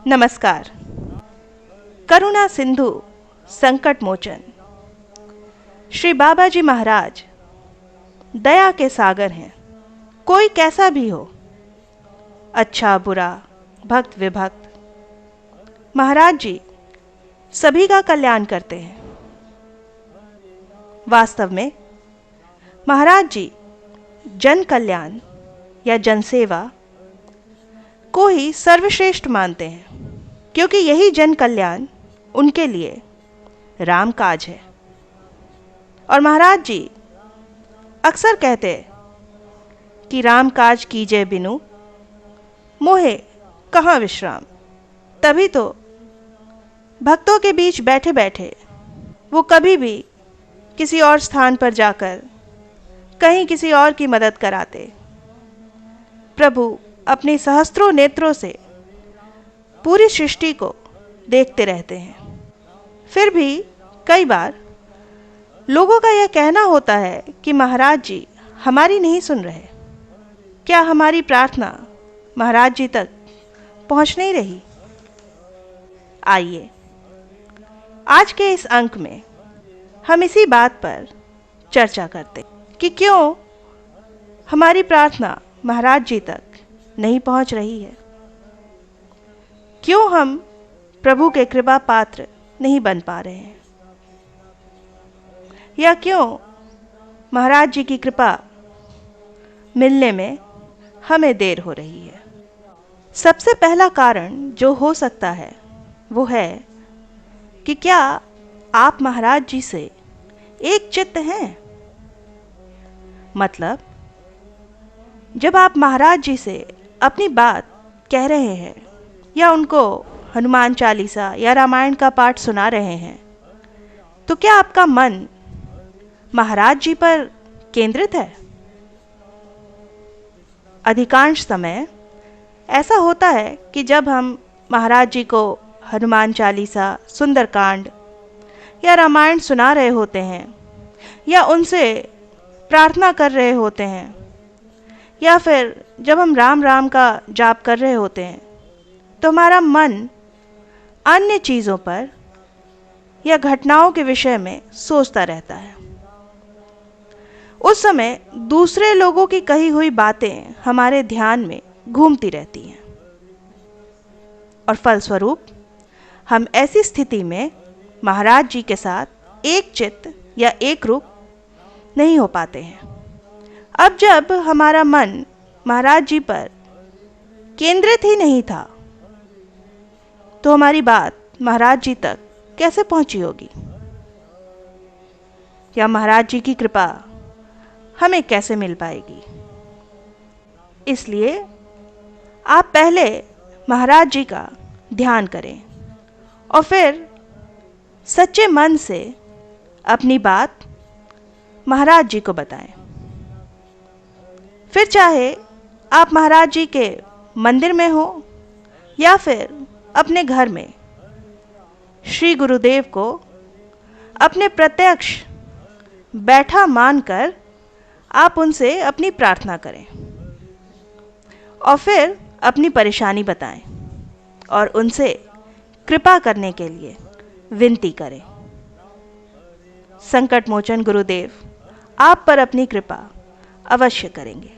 नमस्कार। करुणा सिंधु संकट मोचन श्री बाबा जी महाराज दया के सागर हैं। कोई कैसा भी हो, अच्छा बुरा, भक्त विभक्त, महाराज जी सभी का कल्याण करते हैं। वास्तव में महाराज जी जन कल्याण या जनसेवा को ही सर्वश्रेष्ठ मानते हैं, क्योंकि यही जन कल्याण उनके लिए राम काज है। और महाराज जी अक्सर कहते कि राम काज कीजे बिनु मोहे कहाँ विश्राम। तभी तो भक्तों के बीच बैठे बैठे वो कभी भी किसी और स्थान पर जाकर कहीं किसी और की मदद कराते। प्रभु अपने सहस्त्रों नेत्रों से पूरी सृष्टि को देखते रहते हैं। फिर भी कई बार लोगों का यह कहना होता है कि महाराज जी हमारी नहीं सुन रहे। क्या हमारी प्रार्थना महाराज जी तक पहुंच नहीं रही? आइए आज के इस अंक में हम इसी बात पर चर्चा करते हैं कि क्यों हमारी प्रार्थना महाराज जी तक नहीं पहुंच रही है। क्यों हम प्रभु के कृपा पात्र नहीं बन पा रहे हैं, या क्यों महाराज जी की कृपा मिलने में हमें देर हो रही है। सबसे पहला कारण जो हो सकता है वो है कि क्या आप महाराज जी से एक चित्त हैं। मतलब जब आप महाराज जी से अपनी बात कह रहे हैं या उनको हनुमान चालीसा या रामायण का पाठ सुना रहे हैं, तो क्या आपका मन महाराज जी पर केंद्रित है? अधिकांश समय ऐसा होता है कि जब हम महाराज जी को हनुमान चालीसा, सुंदरकांड या रामायण सुना रहे होते हैं या उनसे प्रार्थना कर रहे होते हैं, या फिर जब हम राम राम का जाप कर रहे होते हैं, तो हमारा मन अन्य चीज़ों पर या घटनाओं के विषय में सोचता रहता है। उस समय दूसरे लोगों की कही हुई बातें हमारे ध्यान में घूमती रहती हैं और फलस्वरूप हम ऐसी स्थिति में महाराज जी के साथ एक चित्त या एक रूप नहीं हो पाते हैं। अब जब हमारा मन महाराज जी पर केंद्रित ही नहीं था, तो हमारी बात महाराज जी तक कैसे पहुंची होगी, या महाराज जी की कृपा हमें कैसे मिल पाएगी। इसलिए आप पहले महाराज जी का ध्यान करें और फिर सच्चे मन से अपनी बात महाराज जी को बताएं। फिर चाहे आप महाराज जी के मंदिर में हो या फिर अपने घर में, श्री गुरुदेव को अपने प्रत्यक्ष बैठा मानकर आप उनसे अपनी प्रार्थना करें और फिर अपनी परेशानी बताएं और उनसे कृपा करने के लिए विनती करें। संकट मोचन गुरुदेव आप पर अपनी कृपा अवश्य करेंगे।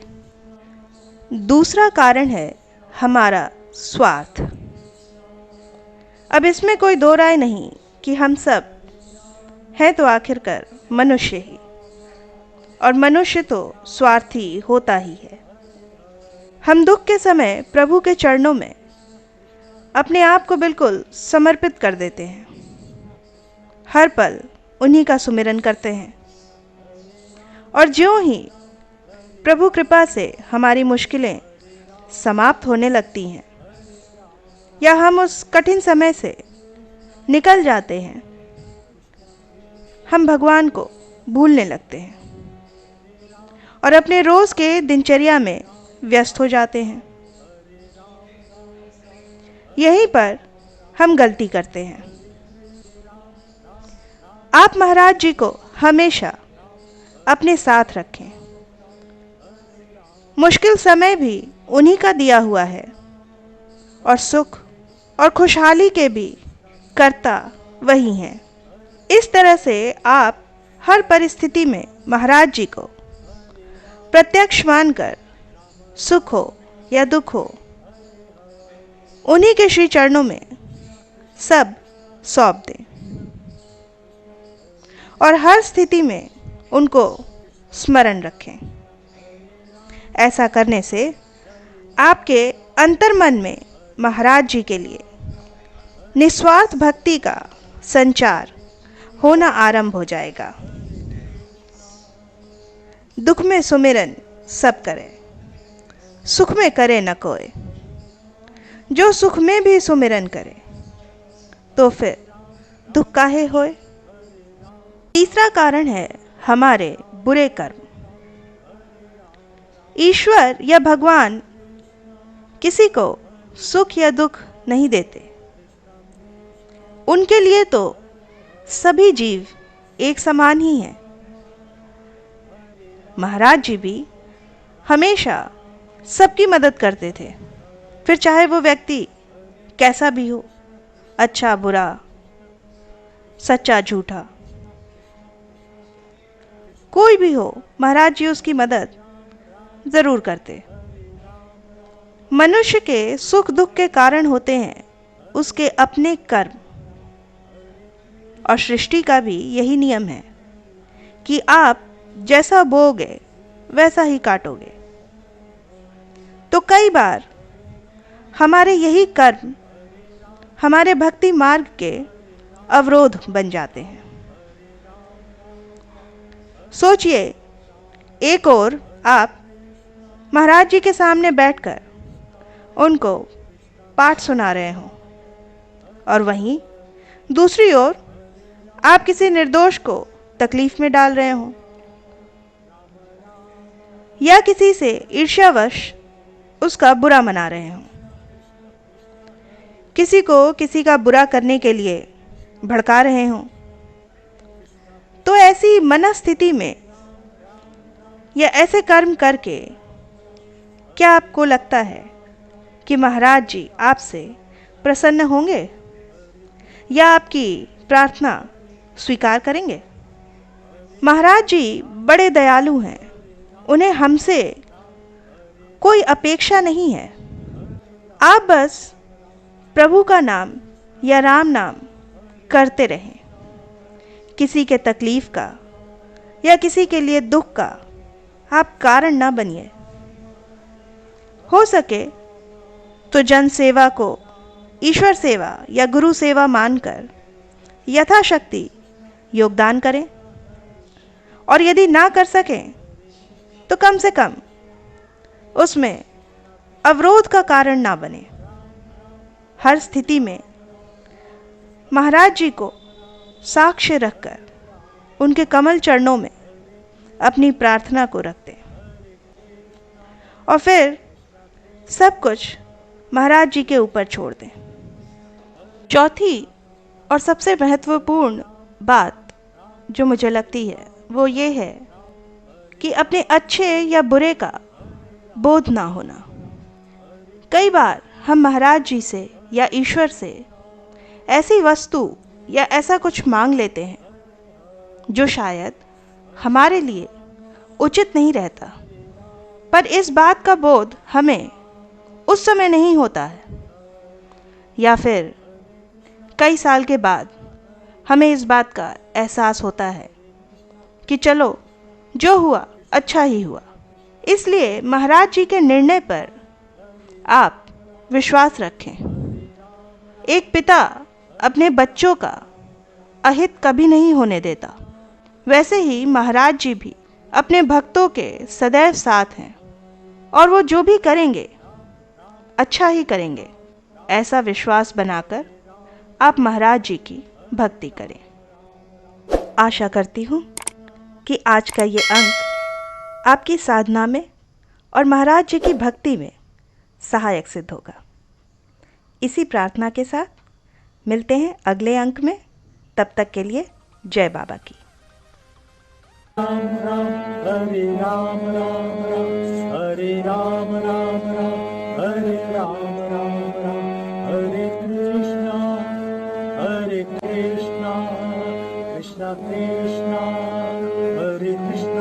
दूसरा कारण है हमारा स्वार्थ। अब इसमें कोई दो राय नहीं कि हम सब हैं तो आखिरकार मनुष्य ही, और मनुष्य तो स्वार्थी होता ही है। हम दुख के समय प्रभु के चरणों में अपने आप को बिल्कुल समर्पित कर देते हैं, हर पल उन्हीं का सुमिरन करते हैं, और ज्यों ही प्रभु कृपा से हमारी मुश्किलें समाप्त होने लगती हैं या हम उस कठिन समय से निकल जाते हैं, हम भगवान को भूलने लगते हैं और अपने रोज के दिनचर्या में व्यस्त हो जाते हैं। यहीं पर हम गलती करते हैं। आप महाराज जी को हमेशा अपने साथ रखें। मुश्किल समय भी उन्हीं का दिया हुआ है और सुख और खुशहाली के भी कर्ता वही हैं। इस तरह से आप हर परिस्थिति में महाराज जी को प्रत्यक्ष मानकर सुख हो या दुख हो, उन्हीं के श्री चरणों में सब सौंप दें और हर स्थिति में उनको स्मरण रखें। ऐसा करने से आपके अंतर्मन में महाराज जी के लिए निस्वार्थ भक्ति का संचार होना आरंभ हो जाएगा। दुख में सुमिरन सब करे, सुख में करे न कोय। जो सुख में भी सुमिरन करे, तो फिर दुख काहे होए। तीसरा कारण है हमारे बुरे कर्म। ईश्वर या भगवान किसी को सुख या दुख नहीं देते। उनके लिए तो सभी जीव एक समान ही हैं। महाराज जी भी हमेशा सबकी मदद करते थे, फिर चाहे वो व्यक्ति कैसा भी हो, अच्छा बुरा, सच्चा झूठा, कोई भी हो, महाराज जी उसकी मदद जरूर करते। मनुष्य के सुख दुख के कारण होते हैं उसके अपने कर्म, और सृष्टि का भी यही नियम है कि आप जैसा बोओगे वैसा ही काटोगे। तो कई बार हमारे यही कर्म हमारे भक्ति मार्ग के अवरोध बन जाते हैं। सोचिए, एक ओर आप महाराज जी के सामने बैठकर उनको पाठ सुना रहे हों, और वहीं दूसरी ओर आप किसी निर्दोष को तकलीफ में डाल रहे हों, या किसी से ईर्ष्यावश उसका बुरा मना रहे हों, किसी को किसी का बुरा करने के लिए भड़का रहे हों। तो ऐसी मनस्थिति में या ऐसे कर्म करके क्या आपको लगता है कि महाराज जी आपसे प्रसन्न होंगे या आपकी प्रार्थना स्वीकार करेंगे? महाराज जी बड़े दयालु हैं, उन्हें हमसे कोई अपेक्षा नहीं है। आप बस प्रभु का नाम या राम नाम करते रहें। किसी के तकलीफ का या किसी के लिए दुख का आप कारण ना बनिए। हो सके तो जन सेवा को ईश्वर सेवा या गुरु सेवा मानकर यथाशक्ति योगदान करें, और यदि ना कर सकें तो कम से कम उसमें अवरोध का कारण ना बने। हर स्थिति में महाराज जी को साक्ष्य रखकर उनके कमल चरणों में अपनी प्रार्थना को रखते, और फिर सब कुछ महाराज जी के ऊपर छोड़ दें। चौथी और सबसे महत्वपूर्ण बात जो मुझे लगती है वो ये है कि अपने अच्छे या बुरे का बोध ना होना। कई बार हम महाराज जी से या ईश्वर से ऐसी वस्तु या ऐसा कुछ मांग लेते हैं जो शायद हमारे लिए उचित नहीं रहता, पर इस बात का बोध हमें उस समय नहीं होता है, या फिर कई साल के बाद हमें इस बात का एहसास होता है कि चलो जो हुआ अच्छा ही हुआ। इसलिए महाराज जी के निर्णय पर आप विश्वास रखें। एक पिता अपने बच्चों का अहित कभी नहीं होने देता, वैसे ही महाराज जी भी अपने भक्तों के सदैव साथ हैं, और वो जो भी करेंगे अच्छा ही करेंगे। ऐसा विश्वास बनाकर आप महाराज जी की भक्ति करें। आशा करती हूँ कि आज का ये अंक आपकी साधना में और महाराज जी की भक्ति में सहायक सिद्ध होगा। इसी प्रार्थना के साथ मिलते हैं अगले अंक में। तब तक के लिए जय बाबा की। राम राम हरे राम राम राम हरे राम राम राम हरे राम राम राम हरे Krishna Krishna, Krishna Krishna, Hare Krishna.